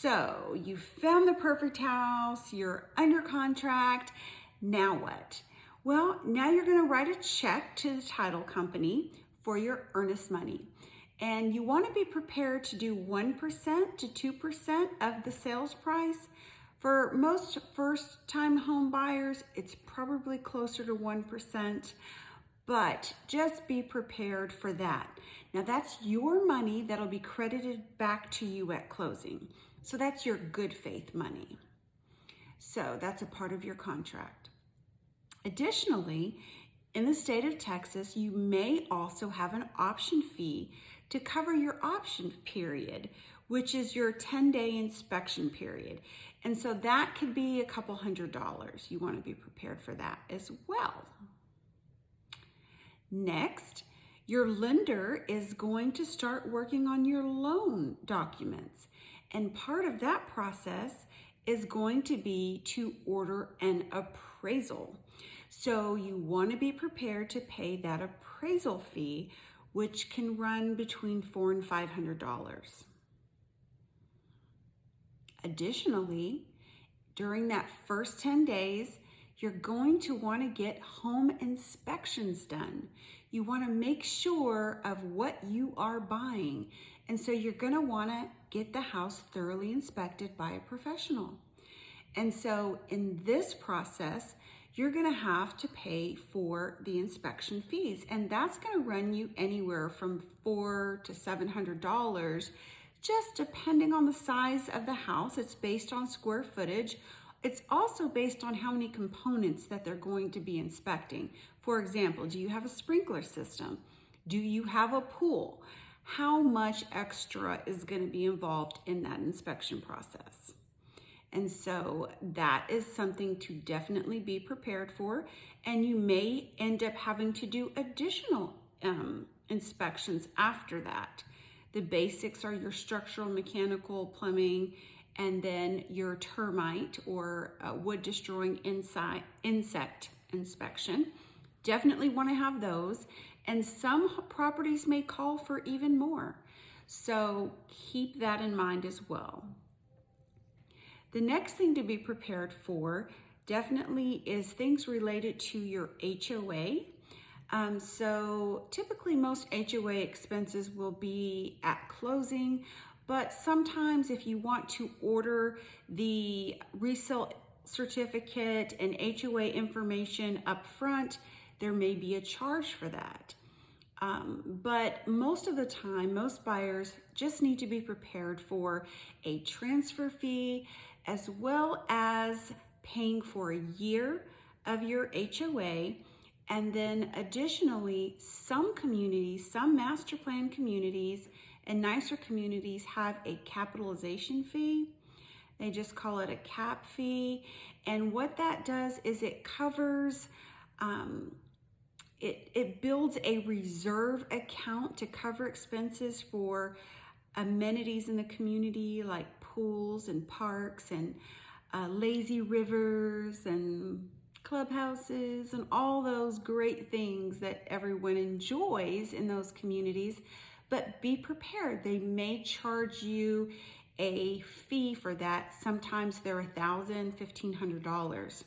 So you found the perfect house, you're under contract. Now what? Well, now you're going to write a check to the title company for your earnest money. And you want to be prepared to do 1% to 2% of the sales price. For most first-time home buyers, it's probably closer to 1%, but just be prepared for that. Now that's your money that'll be credited back to you at closing. So that's your good faith money. So that's a part of your contract. Additionally, in the state of Texas, you may also have an option fee to cover your option period, which is your 10-day inspection period. And so that could be a couple $100. You want to be prepared for that as well. Next, your lender is going to start working on your loan documents. And part of that process is going to be to order an appraisal. So you want to be prepared to pay that appraisal fee, which can run between $400 and $500. Additionally, during that first 10 days, you're going to want to get home inspections done. You want to make sure of what you are buying. And so you're going to want to get the house thoroughly inspected by a professional. And so in this process, you're going to have to pay for the inspection fees. And that's going to run you anywhere from $400 to $700, just depending on the size of the house. It's based on square footage. It's also based on how many components that they're going to be inspecting. For example, do you have a sprinkler system? Do you have a pool? How much extra is going to be involved in that inspection process? And so that is something to definitely be prepared for. And you may end up having to do additional inspections after that. The basics are your structural, mechanical, plumbing, and then your termite or wood destroying insect inspection. Definitely want to have those. And some properties may call for even more. So keep that in mind as well. The next thing to be prepared for definitely is things related to your HOA. So typically most HOA expenses will be at closing, but sometimes if you want to order the resale certificate and HOA information up front, there may be a charge for that. But most of the time, most buyers just need to be prepared for a transfer fee as well as paying for a year of your HOA. And then additionally, some communities, some master plan communities and nicer communities have a capitalization fee. They just call it a cap fee. And what that does is it covers, it builds a reserve account to cover expenses for amenities in the community like pools and parks and lazy rivers and clubhouses and all those great things that everyone enjoys in those communities. But be prepared, they may charge you a fee for that. Sometimes they're $1,000, $1,500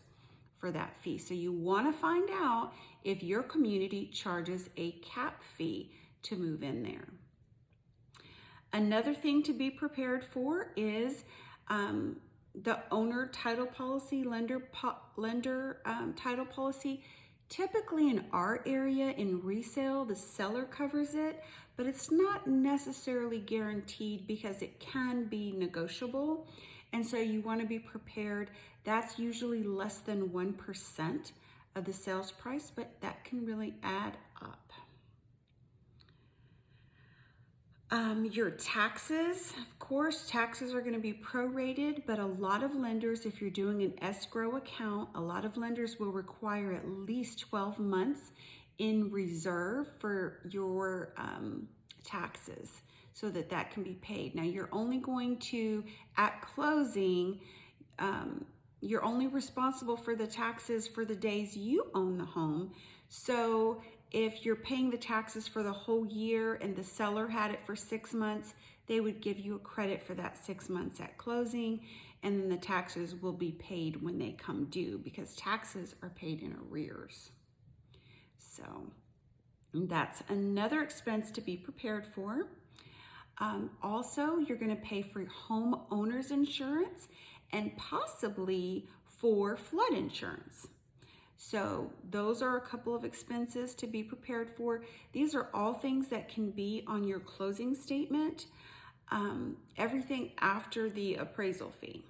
for that fee. So you want to find out if your community charges a cap fee to move in there. Another thing to be prepared for is the owner title policy, lender title policy. Typically in our area in resale, the seller covers it, but it's not necessarily guaranteed because it can be negotiable. And so you want to be prepared. That's usually less than 1% of the sales price, but that can really add up. Your taxes, of course, taxes are going to be prorated, but a lot of lenders, if you're doing an escrow account, a lot of lenders will require at least 12 months in reserve for your taxes so that that can be paid. Now, you're only going to, at closing, you're only responsible for the taxes for the days you own the home. So if you're paying the taxes for the whole year and the seller had it for 6 months, they would give you a credit for that 6 months at closing, and then the taxes will be paid when they come due because taxes are paid in arrears. So that's another expense to be prepared for. Also, you're going to pay for homeowner's insurance and possibly for flood insurance. So those are a couple of expenses to be prepared for. These are all things that can be on your closing statement. Everything after the appraisal fee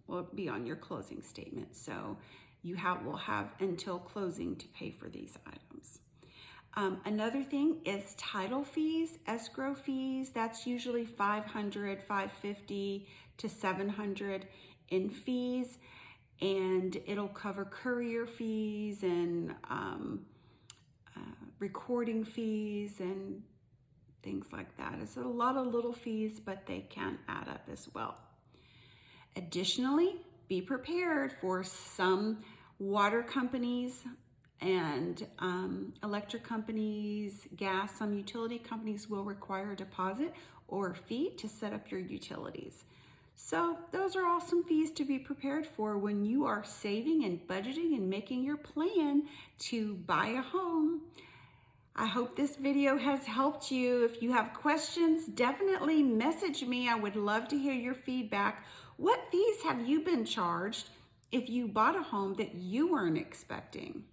will be on your closing statement. So you will have until closing to pay for these items. Another thing is title fees, escrow fees. That's usually $500, $550 to $700 in fees, and it'll cover courier fees and recording fees and things like that. It's a lot of little fees, but they can add up as well. Additionally, be prepared for some water companies and electric companies, gas, some utility companies will require a deposit or a fee to set up your utilities. So those are all some fees to be prepared for when you are saving and budgeting and making your plan to buy a home. I hope this video has helped you. If you have questions, definitely message me. I would love to hear your feedback. What fees have you been charged if you bought a home that you weren't expecting?